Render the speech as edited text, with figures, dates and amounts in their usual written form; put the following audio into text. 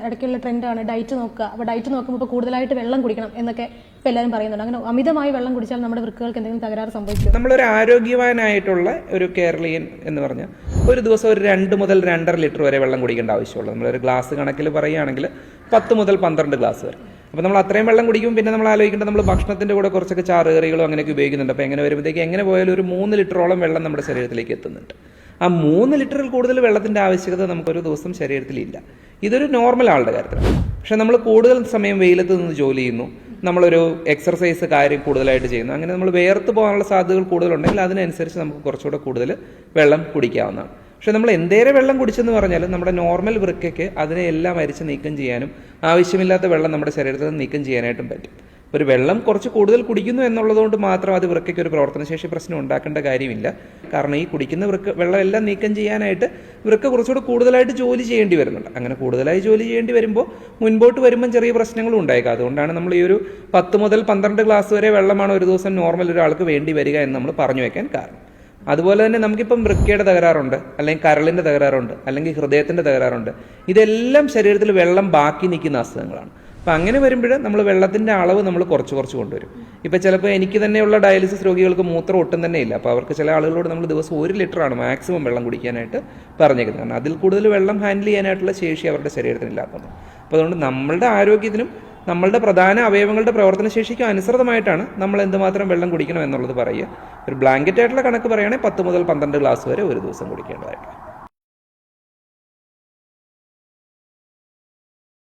ഇടയ്ക്കുള്ള ട്രെൻഡാണ് ഡയറ്റ് നോക്കുക. അപ്പോൾ ഡയറ്റ് നോക്കുമ്പോൾ ഇപ്പോൾ കൂടുതലായിട്ട് വെള്ളം കുടിക്കണം എന്നൊക്കെ ഇപ്പോൾ എല്ലാവരും പറയുന്നുണ്ട്. അങ്ങനെ അമിതമായി വെള്ളം കുടിച്ചാൽ നമ്മുടെ വൃക്കകൾക്ക് എന്തെങ്കിലും തകരാറ് സംഭവിക്കും? നമ്മളൊരു ആരോഗ്യവാനായിട്ടുള്ള ഒരു കേരളീയൻ എന്ന് പറഞ്ഞാൽ ഒരു ദിവസം ഒരു 2 മുതൽ 2.5 ലിറ്റർ വരെ വെള്ളം കുടിക്കേണ്ട ആവശ്യമുള്ളൂ. നമ്മളൊരു ഗ്ലാസ് കണക്കിൽ പറയുകയാണെങ്കിൽ 10 മുതൽ 12 ഗ്ലാസ് വരെ. അപ്പോൾ നമ്മൾ അത്രയും വെള്ളം കുടിക്കും. പിന്നെ നമ്മൾ ആലോചിക്കേണ്ടത് നമ്മൾ ഭക്ഷണത്തിൻ്റെ കൂടെ കുറച്ചൊക്കെ ചാറുകറികളും അങ്ങനെയൊക്കെ ഉപയോഗിക്കുന്നുണ്ട്. അപ്പോൾ എങ്ങനെ വരുമ്പോഴത്തേക്ക് എങ്ങനെ പോയാലും ഒരു 3 ലിറ്ററോളം വെള്ളം നമ്മുടെ ശരീരത്തിലേക്ക് എത്തുന്നുണ്ട്. ആ 3 ലിറ്ററിൽ കൂടുതൽ വെള്ളത്തിൻ്റെ ആവശ്യകത നമുക്കൊരു ദിവസം ശരീരത്തിലില്ല. ഇതൊരു നോർമൽ ആളുടെ കാര്യത്തിലാണ്. പക്ഷെ നമ്മൾ കൂടുതൽ സമയം വെയിലത്ത് നിന്ന് ജോലി ചെയ്യുന്നു, നമ്മളൊരു എക്സർസൈസ് കാര്യം കൂടുതലായിട്ട് ചെയ്യുന്നു, അങ്ങനെ നമ്മൾ വേർത്ത് പോകാനുള്ള സാധ്യതകൾ കൂടുതലുണ്ടെങ്കിൽ അതിനനുസരിച്ച് നമുക്ക് കുറച്ചുകൂടെ കൂടുതൽ വെള്ളം കുടിക്കാവുന്നതാണ്. പക്ഷെ നമ്മൾ എന്തേരെ വെള്ളം കുടിച്ചെന്ന് പറഞ്ഞാലും നമ്മുടെ നോർമൽ വൃക്കയ്ക്ക് അതിനെ എല്ലാം അരിച്ച് നീക്കം ചെയ്യാനും ആവശ്യമില്ലാത്ത വെള്ളം നമ്മുടെ ശരീരത്തിൽ നിന്ന് നീക്കം ചെയ്യാനായിട്ടും പറ്റും. ഒരു വെള്ളം കുറച്ച് കൂടുതൽ കുടിക്കുന്നു എന്നുള്ളതുകൊണ്ട് മാത്രം അത് വൃക്കയ്ക്ക് ഒരു പ്രവർത്തനശേഷി പ്രശ്നം ഉണ്ടാക്കേണ്ട കാര്യമില്ല. കാരണം ഈ കുടിക്കുന്ന വെള്ളം എല്ലാം നീക്കം ചെയ്യാനായിട്ട് വൃക്ക കുറച്ചുകൂടെ കൂടുതലായിട്ട് ജോലി ചെയ്യേണ്ടി വരുന്നുണ്ട്. അങ്ങനെ കൂടുതലായി ജോലി ചെയ്യേണ്ടി വരുമ്പോൾ മുൻപോട്ട് വരുമ്പം ചെറിയ പ്രശ്നങ്ങളും ഉണ്ടായേക്കാം. അതുകൊണ്ടാണ് നമ്മൾ ഈ ഒരു 10 മുതൽ 12 ഗ്ലാസ് വരെ വെള്ളമാണ് ഒരു ദിവസം നോർമൽ ഒരാൾക്ക് വേണ്ടി വരിക എന്ന് നമ്മൾ പറഞ്ഞു വെക്കാൻ കാരണം. അതുപോലെ തന്നെ നമുക്കിപ്പം വൃക്കയുടെ തകരാറുണ്ട്, അല്ലെങ്കിൽ കരളിൻ്റെ തകരാറുണ്ട്, അല്ലെങ്കിൽ ഹൃദയത്തിൻ്റെ തകരാറുണ്ട്. ഇതെല്ലാം ശരീരത്തിൽ വെള്ളം ബാക്കി നിൽക്കുന്ന അസുഖങ്ങളാണ്. അപ്പം അങ്ങനെ വരുമ്പോൾ നമ്മൾ വെള്ളത്തിൻ്റെ അളവ് നമ്മൾ കുറച്ച് കൊണ്ടുവരും. ഇപ്പം ചിലപ്പോൾ എനിക്ക് തന്നെയുള്ള ഡയാലിസിസ് രോഗികൾക്ക് മൂത്രം ഒട്ടും തന്നെ ഇല്ല. അപ്പോൾ അവർക്ക് ചില ആളുകളോട് നമ്മൾ ദിവസം 1 ലിറ്ററാണ് മാക്സിമം വെള്ളം കുടിക്കാനായിട്ട് പറഞ്ഞേക്കുന്നത്. കാരണം അതിൽ കൂടുതൽ വെള്ളം ഹാൻഡിൽ ചെയ്യാനായിട്ടുള്ള ശേഷി അവരുടെ ശരീരത്തിനില്ലാത്തത്. അപ്പോൾ അതുകൊണ്ട് നമ്മളുടെ ആരോഗ്യത്തിനും നമ്മളുടെ പ്രധാന അവയവങ്ങളുടെ പ്രവർത്തനശേഷിക്കും അനുസൃതമായിട്ടാണ് നമ്മൾ എന്തുമാത്രം വെള്ളം കുടിക്കണം എന്നുള്ളത് പറയുക. ഒരു ബ്ലാങ്കറ്റ് ആയിട്ടുള്ള കണക്ക് പറയുകയാണെങ്കിൽ 10 മുതൽ 12 ഗ്ലാസ് വരെ ഒരു ദിവസം കുടിക്കേണ്ടതായിട്ട്.